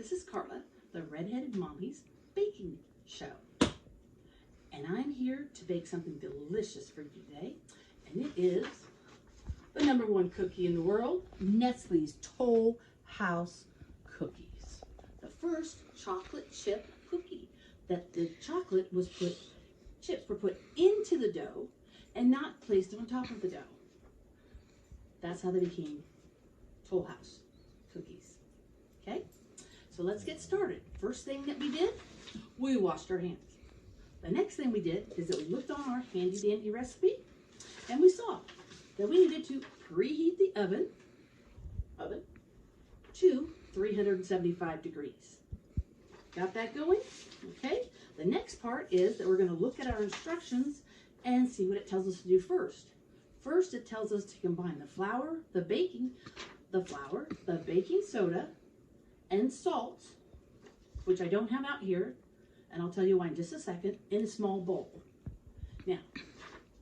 This is Carla, the Redheaded Mommy's baking show. And I'm here to bake something delicious for you today. And it is the #1 cookie in the world, Nestle's Tollhouse cookies. The first chocolate chip cookie that the chocolate was chips were put into the dough and not placed on top of the dough. That's how they became Tollhouse cookies. Okay, so let's get started. First thing that we did, we washed our hands. The next thing we did is that we looked on our handy dandy recipe and we saw that we needed to preheat the oven to 375 degrees. Got that going? Okay. The next part is that we're going to look at our instructions and see what it tells us to do first. First, it tells us to combine the baking soda, and salt, which I don't have out here, and I'll tell you why in just a second, in a small bowl. Now,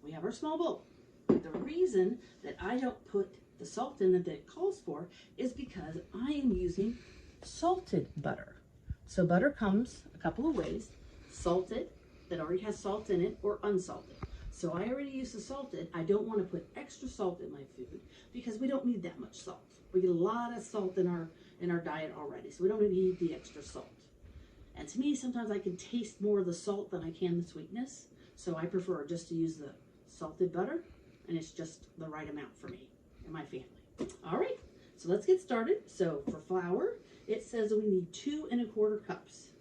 we have our small bowl. The reason that I don't put the salt in that it calls for is because I am using salted butter. So butter comes a couple of ways: salted, that already has salt in it, or unsalted. So I already use the salted. I don't want to put extra salt in my food because we don't need that much salt. We get a lot of salt in our diet already, so we don't need the extra salt. And to me, sometimes I can taste more of the salt than I can the sweetness. So I prefer just to use the salted butter, and it's just the right amount for me and my family. All right, so let's get started. So for flour, it says we need 2 1/4 cups.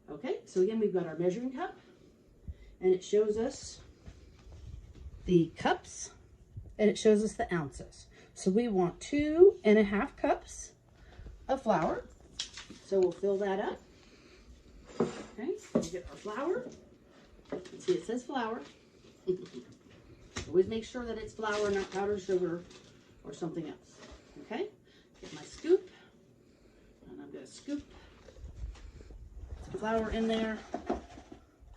Okay, so again, we've got our measuring cup, and it shows us the cups, and it shows us the ounces. So we want 2 1/2 cups of flour. So we'll fill that up. Okay, we'll get our flour. See, it says flour. Always make sure that it's flour, not powdered sugar or something else. Okay, get my scoop, and I'm going to scoop some flour in there.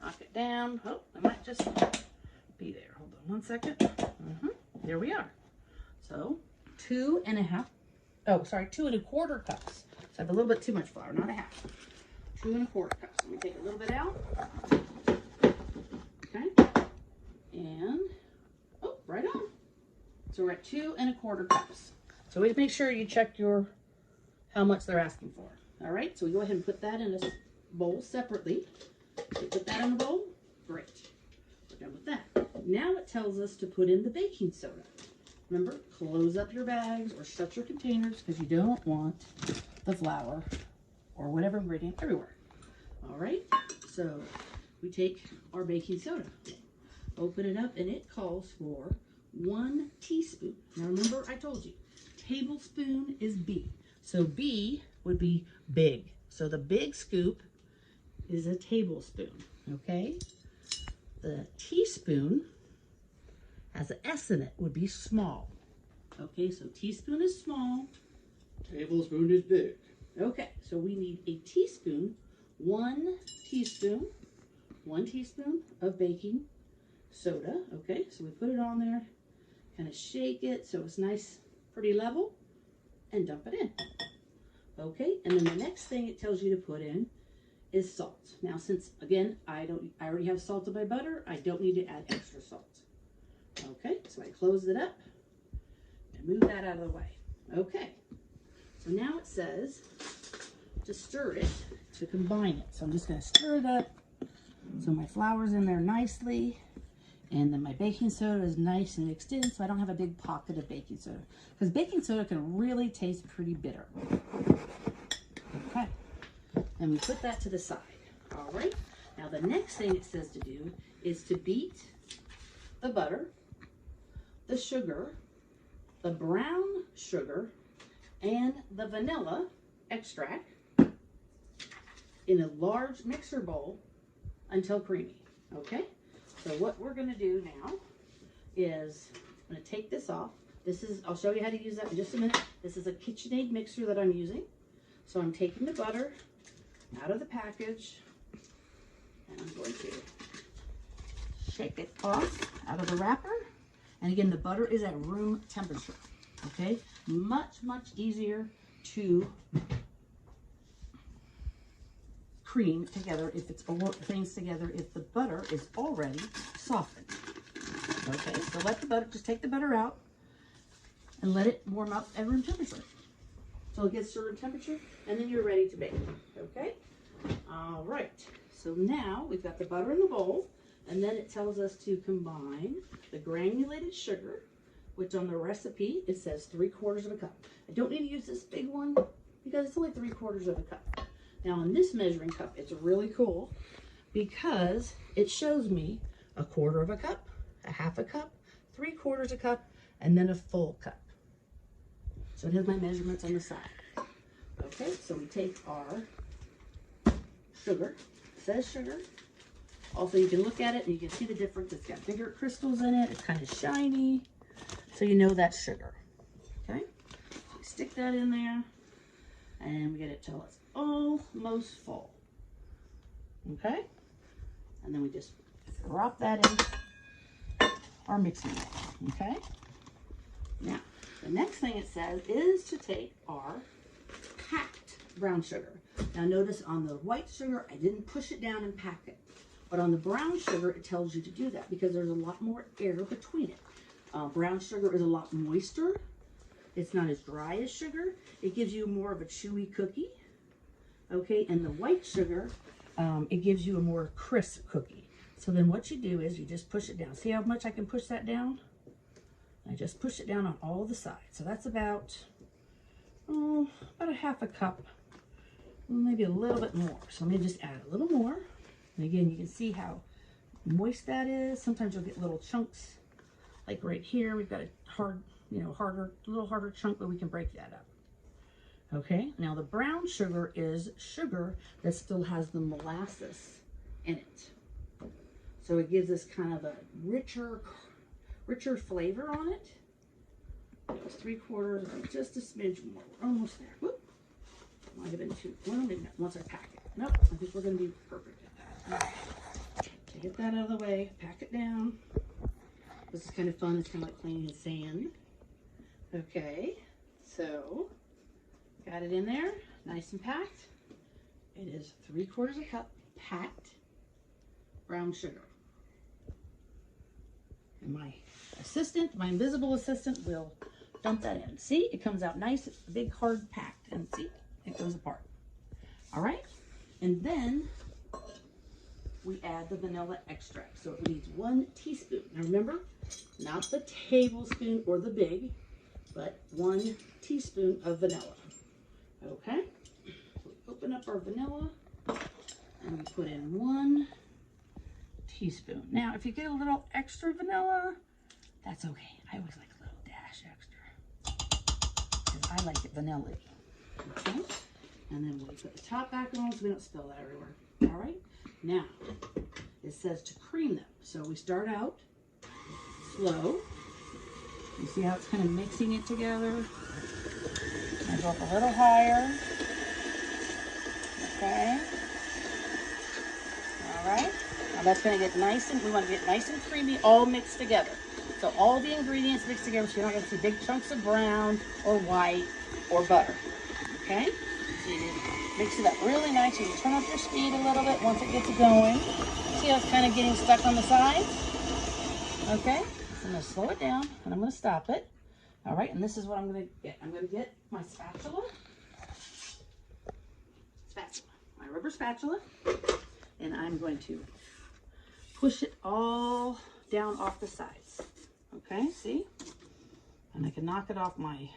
Knock it down. Oh, I might just be there. Hold on one second. There we are. So 2 1/4 cups. So I have a little bit too much flour, not a half. 2 1/4 cups. Let me take a little bit out. Okay. And, oh, right on. So we're at 2 1/4 cups. So always make sure you check how much they're asking for. All right, so we go ahead and put that in a bowl separately. So put that in the bowl. Great. We're done with that. Now it tells us to put in the baking soda. Remember, close up your bags or shut your containers because you don't want the flour or whatever ingredient everywhere. All right, so we take our baking soda, open it up, and it calls for 1 teaspoon. Now remember, I told you, tablespoon is B. So B would be big. So the big scoop is a tablespoon, okay? The teaspoon has an S in it, would be small. Okay, so teaspoon is small, tablespoon is big. Okay, so we need a teaspoon, 1 teaspoon of baking soda. Okay, so we put it on there, kind of shake it so it's nice, pretty level, and dump it in. Okay, and then the next thing it tells you to put in is salt. Now, since again, I already have salt in my butter, I don't need to add extra salt. Okay, so I close it up and move that out of the way. Okay, so now it says to stir it, to combine it. So I'm just going to stir it up so my flour's in there nicely, and then my baking soda is nice and mixed in, so I don't have a big pocket of baking soda, because baking soda can really taste pretty bitter. Okay, and we put that to the side. All right, now the next thing it says to do is to beat the butter, the sugar, the brown sugar, and the vanilla extract in a large mixer bowl until creamy. Okay, so what we're going to do now is I'm going to take this off. I'll show you how to use that in just a minute. This is a KitchenAid mixer that I'm using. So I'm taking the butter out of the package, and I'm going to shake it off out of the wrapper. And again, the butter is at room temperature, okay? Much, much easier to cream together if it's, or things together if the butter is already softened. Okay, so let the butter, just take the butter out and let it warm up at room temperature. So it gets to room temperature, and then you're ready to bake. Okay? All right. So now we've got the butter in the bowl, and then it tells us to combine the granulated sugar, which on the recipe, it says 3/4 of a cup. I don't need to use this big one because it's only 3/4 of a cup. Now on this measuring cup, it's really cool because it shows me 1/4 of a cup, 1/2 a cup, 3/4 a cup, and then a full cup. So it has my measurements on the side. Okay, so we take our sugar. It says sugar. Also, you can look at it and you can see the difference. It's got bigger crystals in it. It's kind of shiny. So you know that's sugar. Okay, so we stick that in there and we get it till it's almost full. Okay, and then we just drop that in our mixing bowl. Okay, now the next thing it says is to take our packed brown sugar. Now notice on the white sugar, I didn't push it down and pack it. But on the brown sugar, it tells you to do that because there's a lot more air between it. Brown sugar is a lot moister. It's not as dry as sugar. It gives you more of a chewy cookie. Okay, and the white sugar, it gives you a more crisp cookie. So then what you do is you just push it down. See how much I can push that down? I just push it down on all the sides. So that's about 1/2 a cup, maybe a little bit more. So let me just add a little more. And again, you can see how moist that is. Sometimes you'll get little chunks, like right here. We've got a hard, a little harder chunk, but we can break that up. Okay, now the brown sugar is sugar that still has the molasses in it. So it gives us kind of a richer flavor on it. It's 3/4, just a smidge more. We're almost there. Whoop. Might have been too. Well, maybe not. Once I pack it. Nope. I think we're going to be perfect at that. To get that out of the way, pack it down. This is kind of fun. It's kind of like playing in sand. Okay. So, got it in there, nice and packed. It is 3/4 a cup packed brown sugar. And my assistant, my invisible assistant, will dump that in. See, it comes out nice, it's a big hard packed, and see, it goes apart. All right, and then we add the vanilla extract. So it needs 1 teaspoon. Now remember, not the tablespoon or the big, but 1 teaspoon of vanilla. Okay, so we open up our vanilla and we put in 1 teaspoon. Now, if you get a little extra vanilla, that's okay. I always like a little dash extra because I like it vanilla-y. Okay, and then we put the top back on so we don't spill that everywhere. All right, now it says to cream them. So we start out slow. You see how it's kind of mixing it together? I go up a little higher. Okay. All right. Now that's going to get nice and, we want to get nice and creamy, all mixed together. So all the ingredients mixed together, so you're not going to see big chunks of brown or white or butter. Okay? So you mix it up really nice. You can turn up your speed a little bit once it gets going. See how it's kind of getting stuck on the sides? Okay? So I'm going to slow it down and I'm going to stop it. All right, and this is what I'm going to get. I'm going to get my spatula, my rubber spatula, and I'm going to push it all down off the sides. Okay, see? And I can knock it off my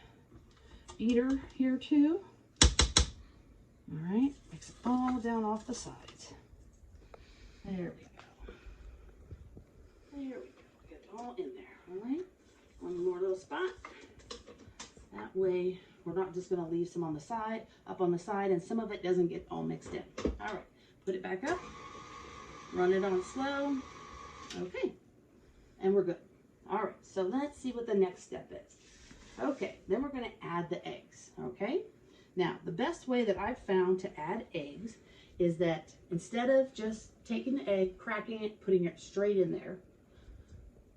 beater here too. All right, mix it all down off the sides. There we go. There we go. Get it all in there, all right? One more little spot. That way, we're not just going to leave some on the side, up on the side, and some of it doesn't get all mixed in. All right, put it back up. Run it on slow. Okay, and we're good. All right, so let's see what the next step is. Okay, then we're going to add the eggs. Okay, now the best way that I've found to add eggs is that instead of just taking the egg, cracking it, putting it straight in there,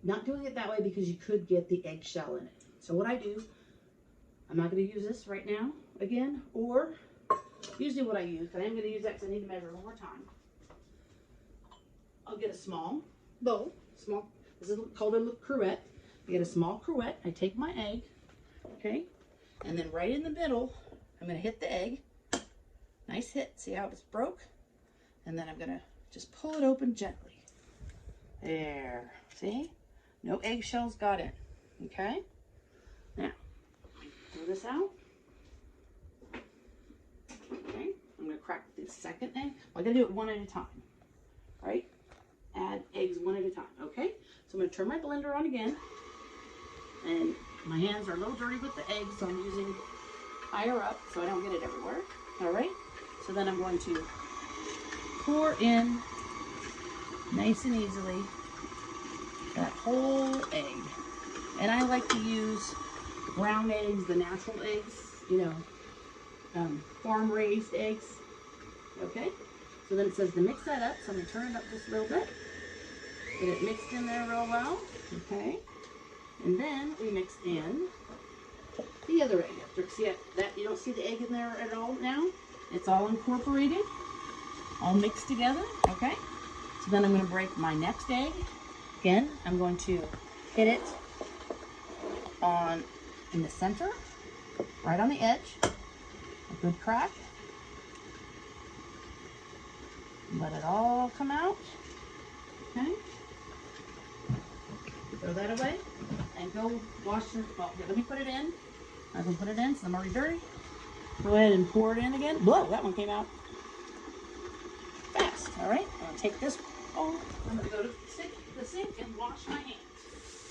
not doing it that way because you could get the eggshell in it. So what I do, I'm not going to use this right now again, or usually what I use, but I'm going to use that because I need to measure one more time. I'll get a small bowl, this is called a cruet. I get a small cruet, I take my egg, okay, and then right in the middle, I'm going to hit the egg. Nice hit, see how it's broke? And then I'm going to just pull it open gently. There, see? No eggshells got in, okay? Now, throw this out. Okay, I'm going to crack the second egg. Well, I got to do it one at a time, right? Add eggs one at a time, okay? So I'm going to turn my blender on again. And my hands are a little dirty with the eggs, so I'm using higher up so I don't get it everywhere, all right? So then I'm going to pour in nice and easily that whole egg. And I like to use brown eggs, the natural eggs, you know, farm-raised eggs, okay? So then it says to mix that up, so I'm going to turn it up just a little bit. Get it mixed in there real well, okay? And then we mix in the other egg. After, see that you don't see the egg in there at all now? It's all incorporated, all mixed together, okay? So then I'm going to break my next egg. Again, I'm going to hit it in the center, right on the edge, a good crack. Let it all come out, okay? Throw that away and go wash your, well, here, let me put it in. I can put it in, so I'm already dirty. Go ahead and pour it in again. Whoa, that one came out fast. All right, I'm gonna take this bowl. I'm gonna go to the sink and wash my hands.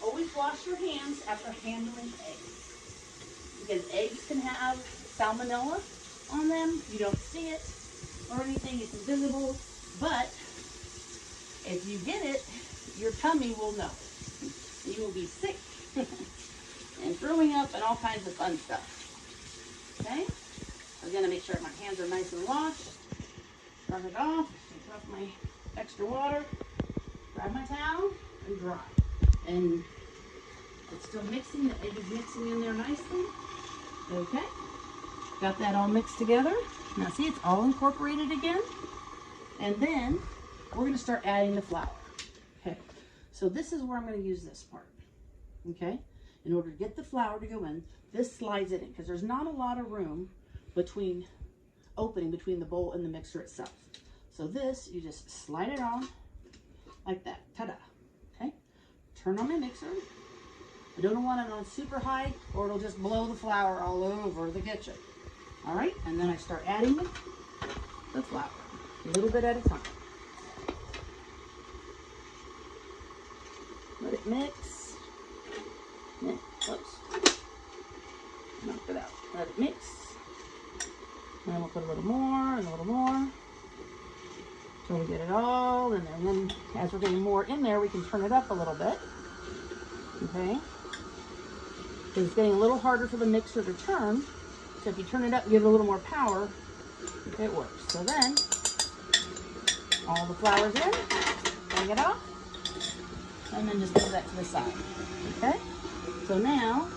Always wash your hands after handling eggs, because eggs can have salmonella on them. You don't see it or anything, it's invisible, but if you get it, your tummy will know it. You will be sick and throwing up and all kinds of fun stuff. Okay? I'm gonna make sure my hands are nice and washed. Rub it off, take off my extra water, grab my towel, and dry. And it's still mixing, the egg is mixing in there nicely. Okay? Got that all mixed together. Now see, it's all incorporated again. And then we're gonna start adding the flour. Okay, so this is where I'm gonna use this part. Okay, in order to get the flour to go in, this slides it in, because there's not a lot of room opening between the bowl and the mixer itself. So this, you just slide it on like that, ta-da. Okay, turn on my mixer. I don't want it on super high or it'll just blow the flour all over the kitchen. All right, and then I start adding the flour, a little bit at a time. Let it mix. Whoops. Knock it out. Let it mix. And then we'll put a little more and a little more until we get it all in there. And then as we're getting more in there, we can turn it up a little bit. Okay? Because it's getting a little harder for the mixer to turn. So if you turn it up and give it a little more power, it works. So then, all the flour's in, bring it off, and then just move that to the side. Okay? So now,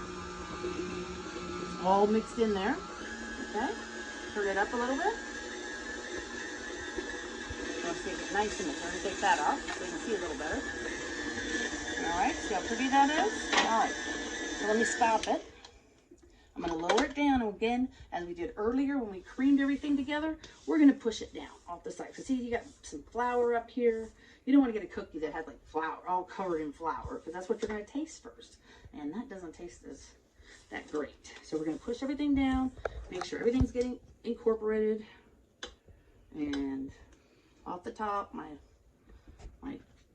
it's all mixed in there. Okay? Turn it up a little bit. Let's make it nice and mixed. I'm going to take that off so you can see a little better. Alright, see how pretty that is? Alright, so let me stop it. I'm going to lower it down again, as we did earlier when we creamed everything together. We're going to push it down off the side. So see, you got some flour up here. You don't want to get a cookie that has like flour, all covered in flour, because that's what you're going to taste first. And that doesn't taste that great. So we're going to push everything down, make sure everything's getting incorporated. And off the top, my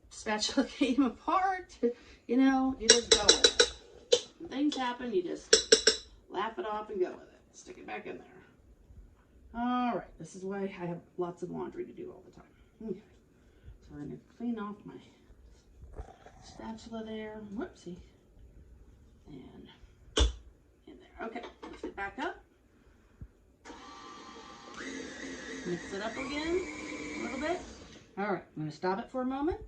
spatula came apart. You know, you just go with it. When things happen, you just laugh it off and go with it. Stick it back in there. All right, this is why I have lots of laundry to do all the time. Okay. So we're gonna clean off my spatula there. Whoopsie. And in there. Okay, lift it back up. Mix it up again a little bit. All right, I'm gonna stop it for a moment.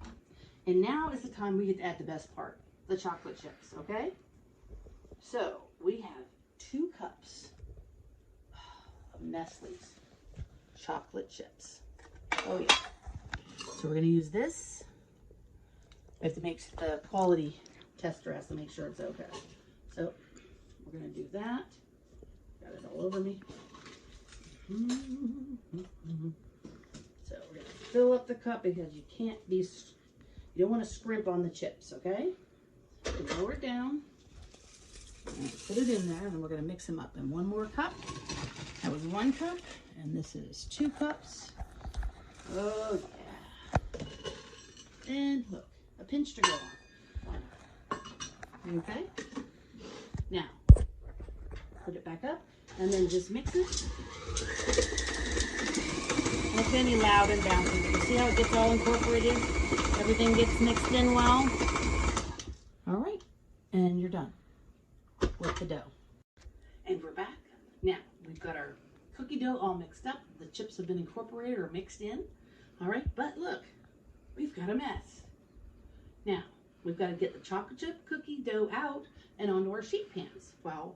And now is the time we get to add the best part, the chocolate chips, okay? So we have 2 cups of Nestle's chocolate chips. Oh yeah. So we're gonna use this. We have to make the quality tester has to make sure it's okay. So we're gonna do that. Got it all over me. So we're gonna fill up the cup because you don't want to scrimp on the chips, okay? So lower it down. And put it in there, and then we're gonna mix them up. And one more cup. That was 1 cup, and this is 2 cups. Oh yeah. And look, a pinch to go on. Okay? Now, put it back up, and then just mix it. And it's gonna be loud and bouncy. You see how it gets all incorporated? Everything gets mixed in well. All right, and you're done with the dough. And we're back. Now, we've got our cookie dough all mixed up. The chips have been incorporated or mixed in. All right, but look, we've got a mess. Now, we've got to get the chocolate chip cookie dough out and onto our sheet pans. Well,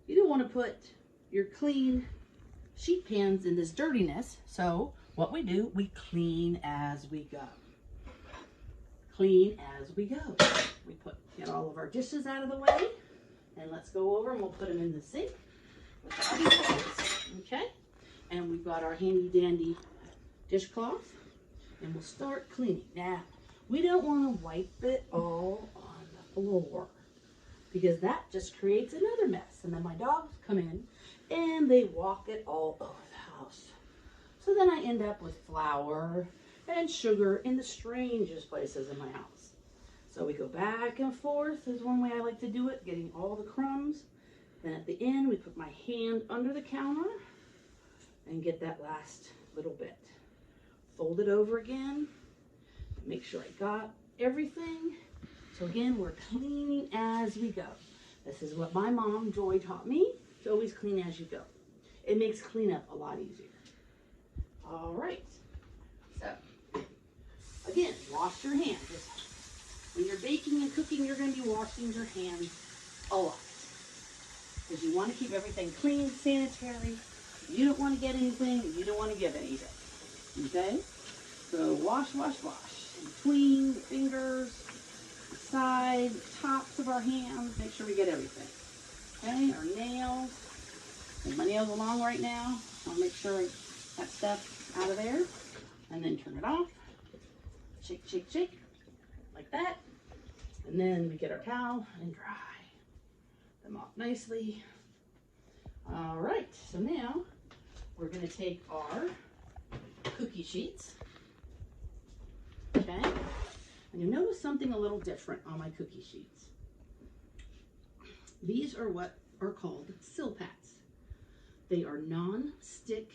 you don't want to put your clean sheet pans in this dirtiness. So what we do, we clean as we go. Clean as we go. We get all of our dishes out of the way, and let's go over and we'll put them in the sink with the oven closed. Okay? And we've got our handy dandy dishcloth, and we'll start cleaning. Now, we don't want to wipe it all on the floor because that just creates another mess. And then my dogs come in and they walk it all over the house. So then I end up with flour and sugar in the strangest places in my house. So we go back and forth is one way I like to do it, getting all the crumbs. Then at the end, we put my hand under the counter and get that last little bit. Fold it over again. Make sure I got everything. So again, we're cleaning as we go. This is what my mom, Joy, taught me. To always clean as you go. It makes cleanup a lot easier. All right. So, again, wash your hands. When you're baking and cooking, you're going to be washing your hands a lot. Because you want to keep everything clean, sanitary. You don't want to get anything, you don't want to give anything. Okay? So wash, wash, wash. In between the fingers, the side, the tops of our hands. Make sure we get everything. Okay? Our nails. Move my nails along right now. I'll make sure that stuff out of there. And then turn it off. Shake, shake, shake. Like that. And then we get our towel and dry them off nicely. All right, so now we're going to take our cookie sheets. Okay, and you'll notice something a little different on my cookie sheets. These are what are called Silpats. They are non-stick,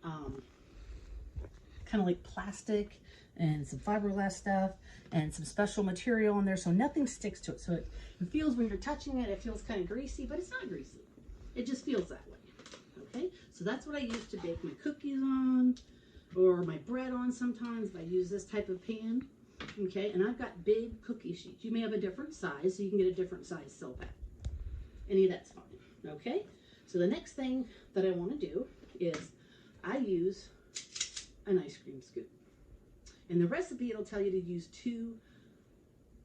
kind of like plastic and some fiberglass stuff and some special material in there, so nothing sticks to it. So it feels, when you're touching it, it feels kind of greasy, but it's not greasy. It just feels that way. Okay, so that's what I use to bake my cookies on, or my bread on sometimes. I use this type of pan. Okay, and I've got big cookie sheets. You may have a different size, so you can get a different size Silpat. Any of that's fine. Okay, so the next thing that I want to do is I use an ice cream scoop. In the recipe, it'll tell you to use 2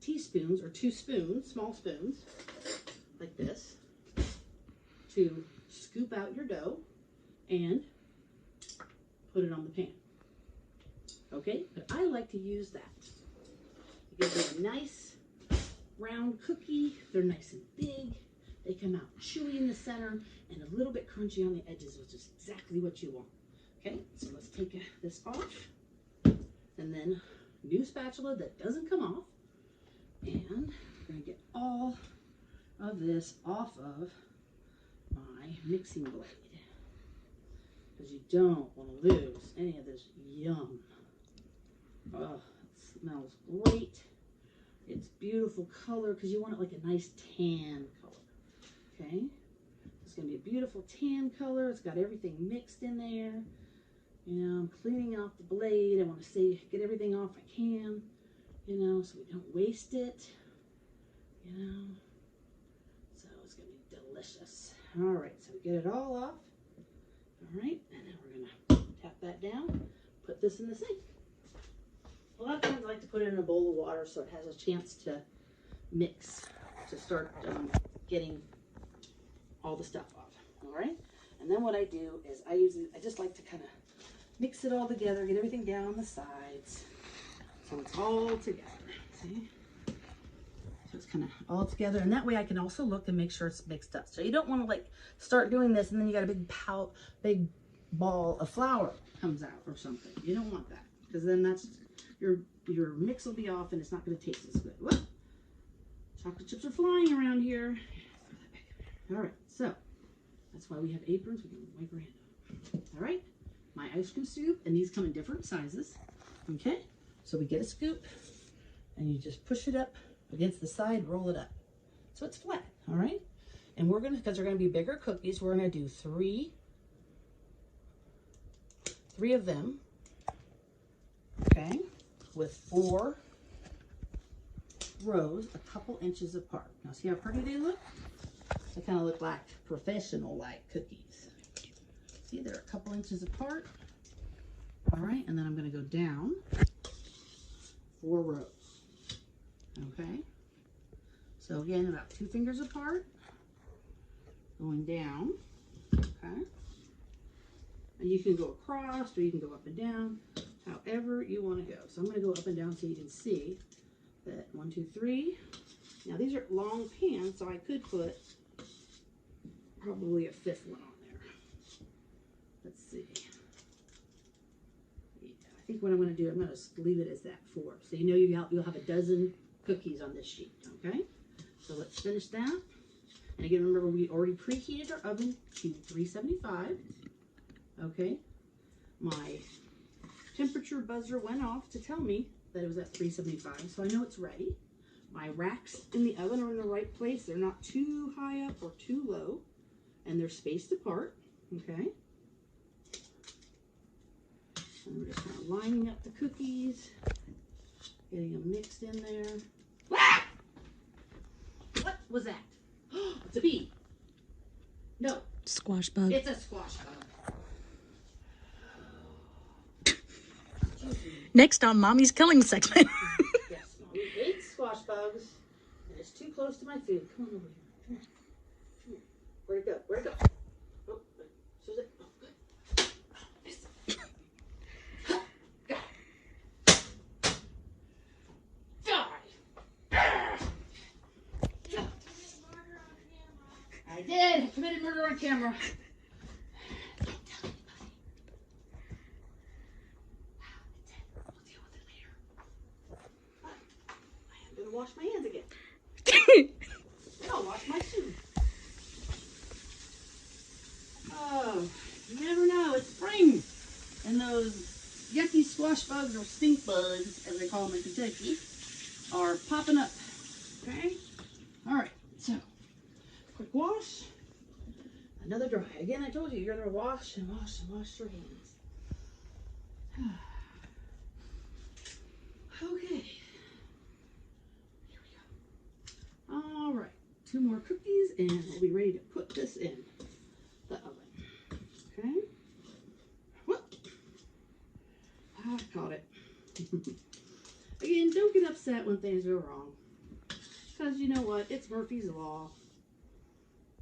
teaspoons or 2 spoons, small spoons, like this, to scoop out your dough and put it on the pan. Okay, but I like to use that. It gives me a nice round cookie. They're nice and big. They come out chewy in the center and a little bit crunchy on the edges, which is exactly what you want. Okay, so let's take this off. And then new spatula that doesn't come off. And we're going to get all of this off of my mixing blade. Because you don't want to lose any of this yum. Oh, it smells great. It's beautiful color because you want it like a nice tan color. Okay? It's going to be a beautiful tan color. It's got everything mixed in there. You know, I'm cleaning off the blade. I want to get everything off I can, you know, so we don't waste it, you know. So it's going to be delicious. All right, so we get it all off. All right, and then we're going to that down, put this in the sink. A lot of times I like to put it in a bowl of water so it has a chance to mix, to start getting all the stuff off. All right, and then what I do is I just like to kind of mix it all together, get everything down on the sides so it's all together. See? So it's kind of all together, and that way I can also look and make sure it's mixed up. So you don't want to like start doing this and then you got a big ball of flour comes out or something. You don't want that, because then that's your mix will be off and it's not going to taste as good. Whoop. Chocolate chips are flying around here. All right, so that's why we have aprons. We can wipe our hand off. All right, my ice cream scoop, and these come in different sizes. Okay, so we get a scoop and you just push it up against the side, roll it up so it's flat. All right, and we're gonna, because they're gonna be bigger cookies, we're gonna do three of them, okay, with 4 rows a couple inches apart. Now see how pretty they look? They kind of look like professional like cookies. See, they're a couple inches apart. All right, and then I'm going to go down 4 rows. Okay, so again, about 2 fingers apart, going down. Okay, and you can go across or you can go up and down, however you want to go. So I'm going to go up and down so you can see that 1, 2, 3. Now these are long pans, so I could put probably a 5th one on there. Let's see. Yeah, I think what I'm going to do, I'm going to leave it as that 4. So you know you'll have a dozen cookies on this sheet. Okay. So let's finish that. And again, remember we already preheated our oven to 375. Okay. My temperature buzzer went off to tell me that it was at 375, so I know it's ready. My racks in the oven are in the right place. They're not too high up or too low, and they're spaced apart. Okay. And we're just kind of lining up the cookies, getting them mixed in there. Ah! What was that? It's a bee. No. Squash bug. It's a squash bug. Next on Mommy's Killing segment. Yes, Mommy hates squash bugs, and it's too close to my food. Come on over here. Come on. Come here. Where'd it go? Where'd it go? Oh, Susan. Oh, good. This. Got it. Die. I did. I committed murder on camera. Wash my hands again. I'll wash my shoes. Oh, you never know. It's spring. And those yucky squash bugs, or stink bugs, as they call them in Kentucky, are popping up. Okay? All right. So, quick wash. Another dry. Again, I told you, you're going to wash and wash and wash your hands. Okay. All right, 2 more cookies and we'll be ready to put this in the oven. Okay. Whoop. I caught it. Again, don't get upset when things go wrong, because you know what? It's Murphy's Law.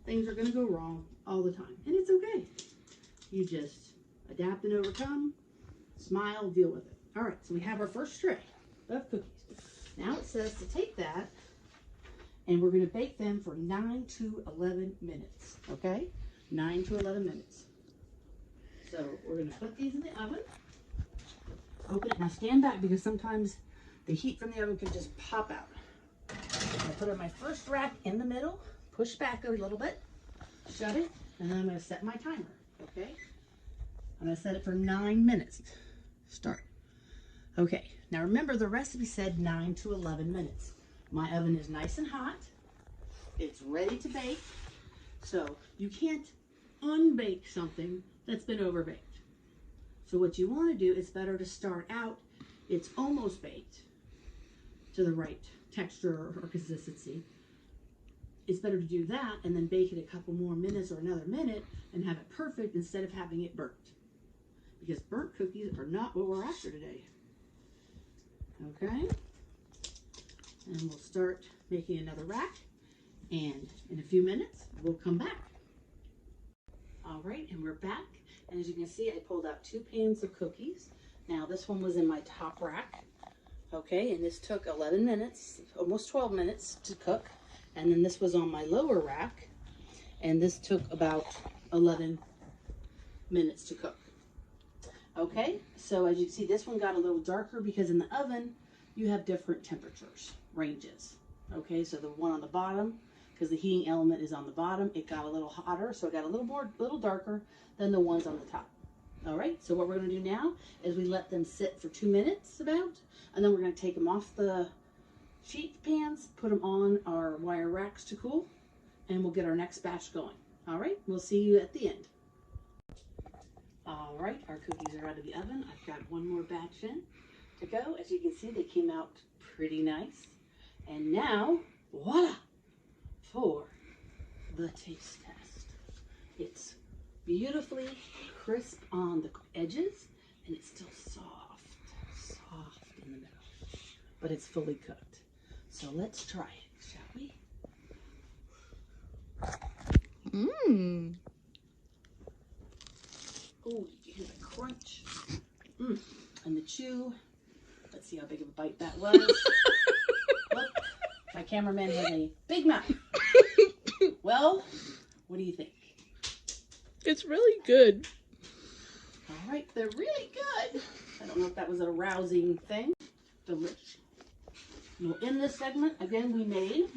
Things are going to go wrong all the time, and it's okay. You just adapt and overcome, smile, deal with it. All right, so we have our first tray of cookies. Now it says to take that, and we're going to bake them for 9 to 11 minutes, okay? 9 to 11 minutes. So we're going to put these in the oven. Open it. Now stand back, because sometimes the heat from the oven can just pop out. I'm going to put in my first rack in the middle, push back a little bit, shut it, and then I'm going to set my timer, okay? I'm going to set it for 9 minutes. Start. Okay, now remember the recipe said 9 to 11 minutes. My oven is nice and hot. It's ready to bake. So you can't unbake something that's been overbaked. So what you want to do, is better to start out, it's almost baked to the right texture or consistency. It's better to do that and then bake it a couple more minutes or another minute and have it perfect, instead of having it burnt. because burnt cookies are not what we're after today. Okay, and we'll start making another rack, and in a few minutes we'll come back. All right, and we're back, and as you can see, I pulled out 2 pans of cookies. Now this one was in my top rack, okay, and this took 11 minutes, almost 12 minutes to cook, and then this was on my lower rack, and this took about 11 minutes to cook. Okay, so as you can see, this one got a little darker because in the oven you have different temperatures ranges. Okay, so the one on the bottom, because the heating element is on the bottom, it got a little hotter, so it got a little darker than the ones on the top. All right, so what we're going to do now is we let them sit for 2 minutes about, and then we're going to take them off the sheet pans, put them on our wire racks to cool, and we'll get our next batch going. All right, we'll see you at the end. All right, our cookies are out of the oven. I've got one more batch in to go. As you can see, they came out pretty nice. And now, voila, for the taste test. It's beautifully crisp on the edges, and it's still soft in the middle, but it's fully cooked. So let's try it, shall we? Mmm. Oh, you hear the crunch. And the chew. Let's see how big of a bite that was. Look, my cameraman has a big mouth. Well, what do you think? It's really good. All right, they're really good. I don't know if that was a rousing thing. Delicious. Well, in this segment, again, we made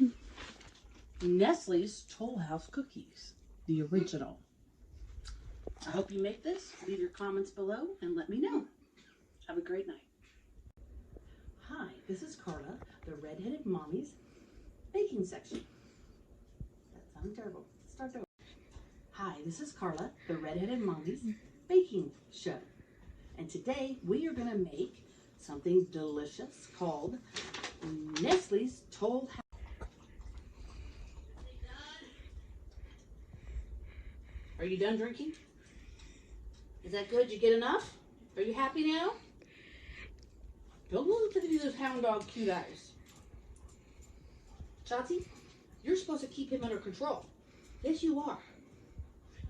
Nestle's Tollhouse cookies, the original. I hope you make this. Leave your comments below and let me know. Have a great night. Hi, this is Carla, the Redheaded Mommy's baking section. That sounded terrible. Let's start over. Hi, this is Carla, the Redheaded Mommy's baking show. And today we are going to make something delicious called Nestle's Tollhouse. Are you done drinking? Is that good? You get enough? Are you happy now? Don't look at those hound dog cute eyes. Shotzi, you're supposed to keep him under control. Yes, you are.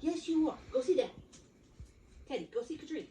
Yes, you are. Go see Daddy. Teddy, go see Katrina.